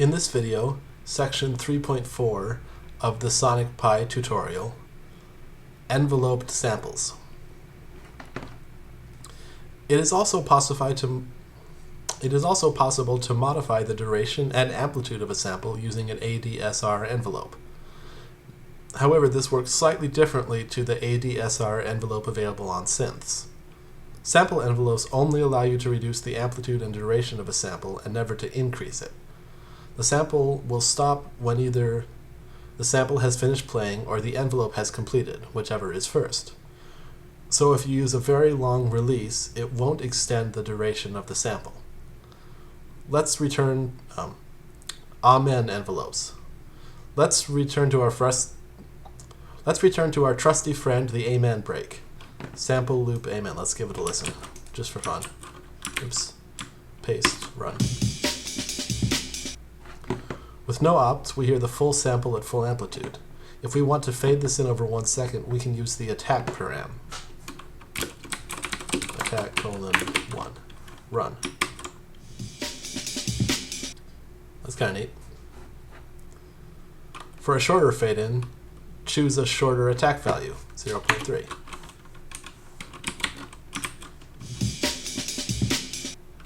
In this video, section 3.4 of the Sonic Pi tutorial, enveloped samples. It is also possible to modify the duration and amplitude of a sample using an ADSR envelope. However, this works slightly differently to the ADSR envelope available on synths. Sample envelopes only allow you to reduce the amplitude and duration of a sample and never to increase it. The sample will stop when either the sample has finished playing or the envelope has completed, whichever is first. So if you use a very long release, it won't extend the duration of the sample. Let's return Amen envelopes. Let's return to our trusty friend, the Amen break. Sample loop Amen. Let's give it a listen, just for fun. Oops. Paste, run. With no opt, we hear the full sample at full amplitude. If we want to fade this in over 1 second, we can use the attack param. Attack : 1. Run. That's kind of neat. For a shorter fade in, choose a shorter attack value, 0.3.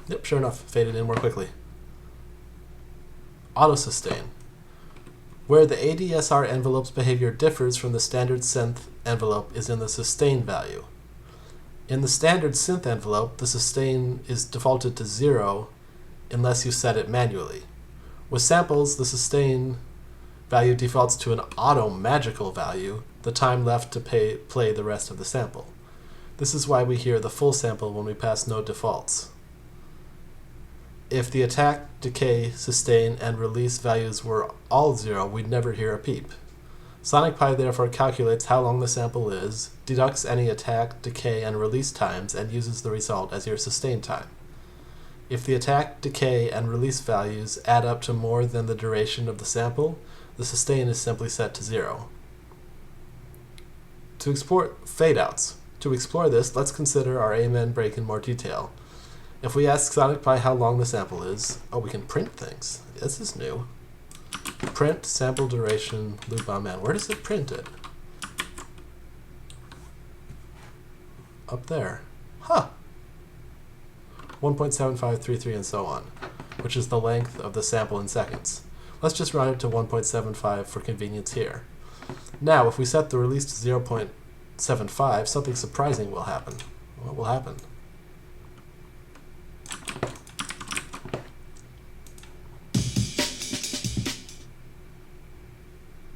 Yep, sure enough, faded in more quickly. Auto-sustain. Where the ADSR envelope's behavior differs from the standard synth envelope is in the sustain value. In the standard synth envelope, the sustain is defaulted to 0 unless you set it manually. With samples, the sustain value defaults to an auto-magical value, the time left to play the rest of the sample. This is why we hear the full sample when we pass no defaults. If the attack, decay, sustain, and release values were all 0, we'd never hear a peep. Sonic Pi therefore calculates how long the sample is, deducts any attack, decay, and release times, and uses the result as your sustain time. If the attack, decay, and release values add up to more than the duration of the sample, the sustain is simply set to 0. To export fadeouts. To explore this, let's consider our Amen break in more detail. If we ask Sonic Pi how long the sample is, we can print things. This is new. Print sample duration loop Amen. Where does it print it? Up there. Huh. 1.7533 and so on, which is the length of the sample in seconds. Let's just run it to 1.75 for convenience here. Now, if we set the release to 0.75, something surprising will happen. What will happen?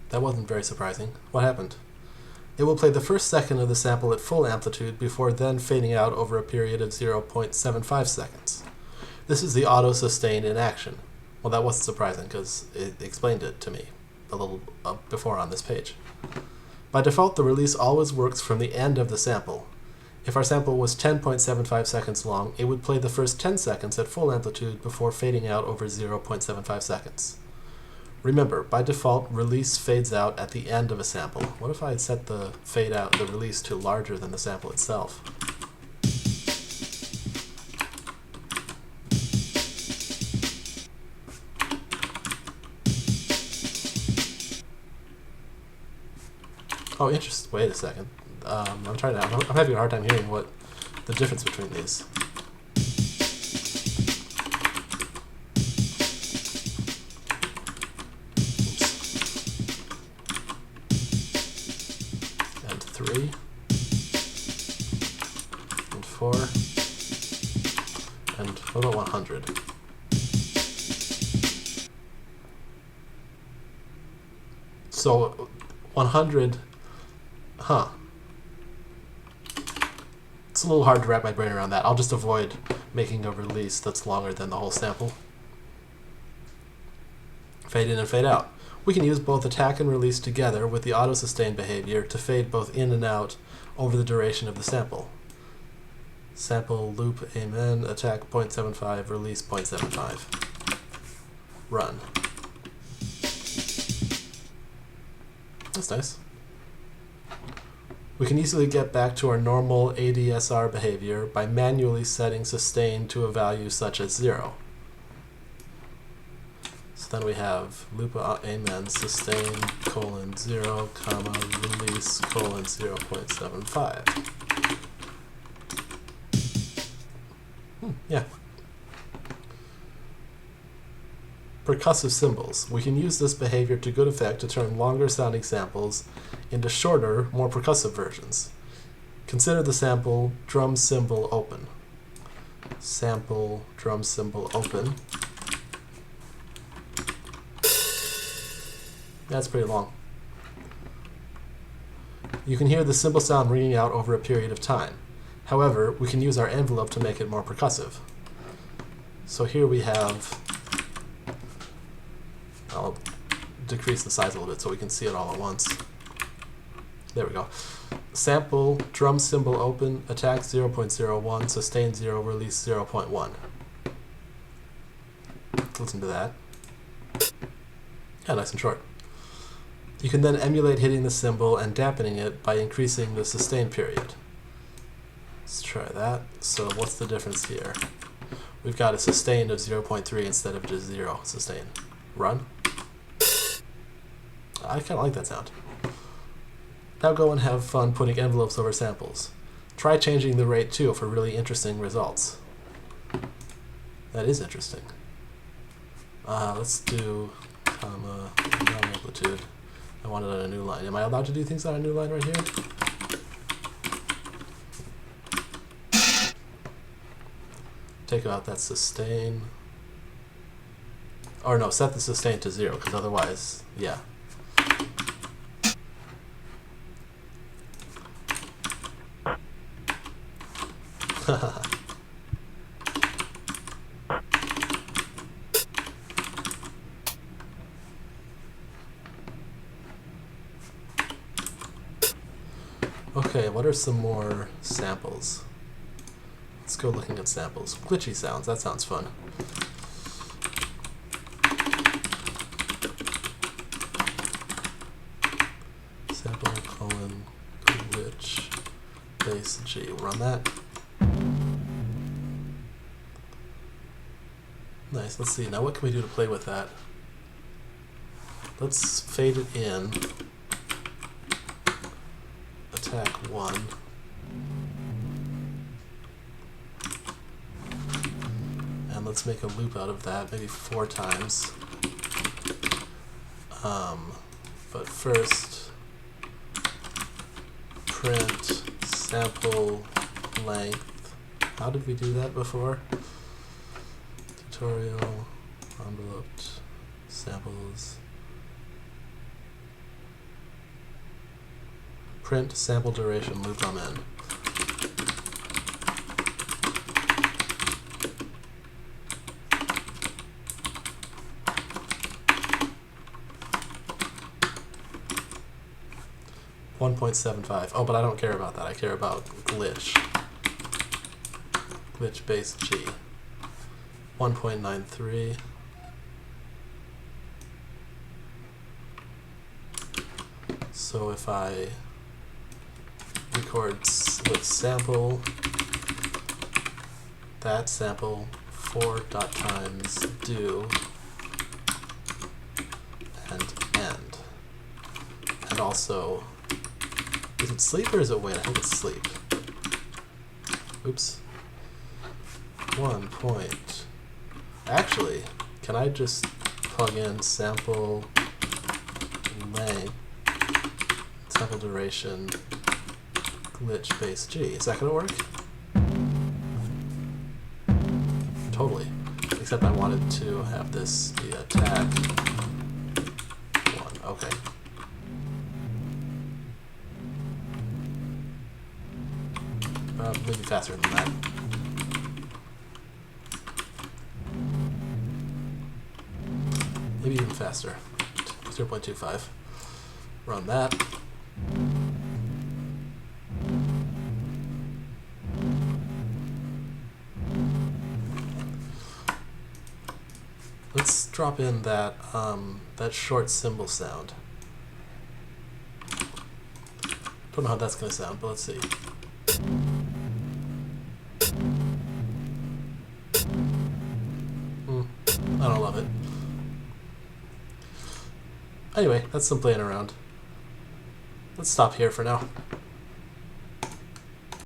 That wasn't very surprising. What happened? It will play the first second of the sample at full amplitude before then fading out over a period of 0.75 seconds. This is the auto-sustain in action. Well, that wasn't surprising because it explained it to me a little before on this page. By default, the release always works from the end of the sample. If our sample was 10.75 seconds long, it would play the first 10 seconds at full amplitude before fading out over 0.75 seconds. Remember, by default, release fades out at the end of a sample. What if I had set the release to larger than the sample itself? Oh, interesting. Wait a second. I'm having a hard time hearing what the difference between these. And 3. And 4. And what about 100? So 100. Huh. It's a little hard to wrap my brain around that. I'll just avoid making a release that's longer than the whole sample. Fade in and fade out. We can use both attack and release together with the auto-sustain behavior to fade both in and out over the duration of the sample. Sample loop Amen, attack 0.75, release 0.75. Run. That's nice. We can easily get back to our normal ADSR behavior by manually setting sustain to a value such as 0. then we have loop amen sustain colon 0 comma release colon 0.75. Yeah. Percussive symbols. We can use this behavior to good effect to turn longer sounding samples into shorter, more percussive versions. Consider the sample drum cymbal open. Sample drum cymbal open. That's pretty long. You can hear the cymbal sound ringing out over a period of time. However, we can use our envelope to make it more percussive. So here we have, I'll decrease the size a little bit so we can see it all at once. There we go. Sample, drum cymbal open, attack 0.01, sustain 0, release 0.1. Listen to that. Yeah, nice and short. You can then emulate hitting the cymbal and dampening it by increasing the sustain period. Let's try that. So what's the difference here? We've got a sustain of 0.3 instead of just 0 sustain. Run. I kind of like that sound. Now go and have fun putting envelopes over samples. Try changing the rate too for really interesting results. That is interesting. Let's do comma amplitude. I want it on a new line. Am I allowed to do things on a new line right here? Take out that sustain. Or no, set the sustain to 0, because otherwise, yeah. Okay, what are some more samples? Let's go looking at samples. Glitchy sounds, that sounds fun. Sample colon glitch bass G. We'll run that. Nice, let's see. Now what can we do to play with that? Let's fade it in. Attack 1. And let's make a loop out of that, maybe 4 times. But first, print sample length. How did we do that before? Tutorial, enveloped, samples. Print sample duration loop on end. .75. Oh, but I don't care about that. I care about glitch. Glitch bass G. 1.93. So if I record with sample, that sample 4 dot times do and end. And also, is it sleep or is it wait? I think it's sleep. Oops. 1 point. Actually, can I just plug in sample length, sample duration, glitch bass G? Is that going to work? Totally. Except I wanted to have this be attack 1. Okay. Maybe faster than that. Maybe even faster. 0.25. Run that. Let's drop in that that short cymbal sound. Don't know how that's going to sound, but let's see. I don't love it. Anyway, that's some playing around. Let's stop here for now.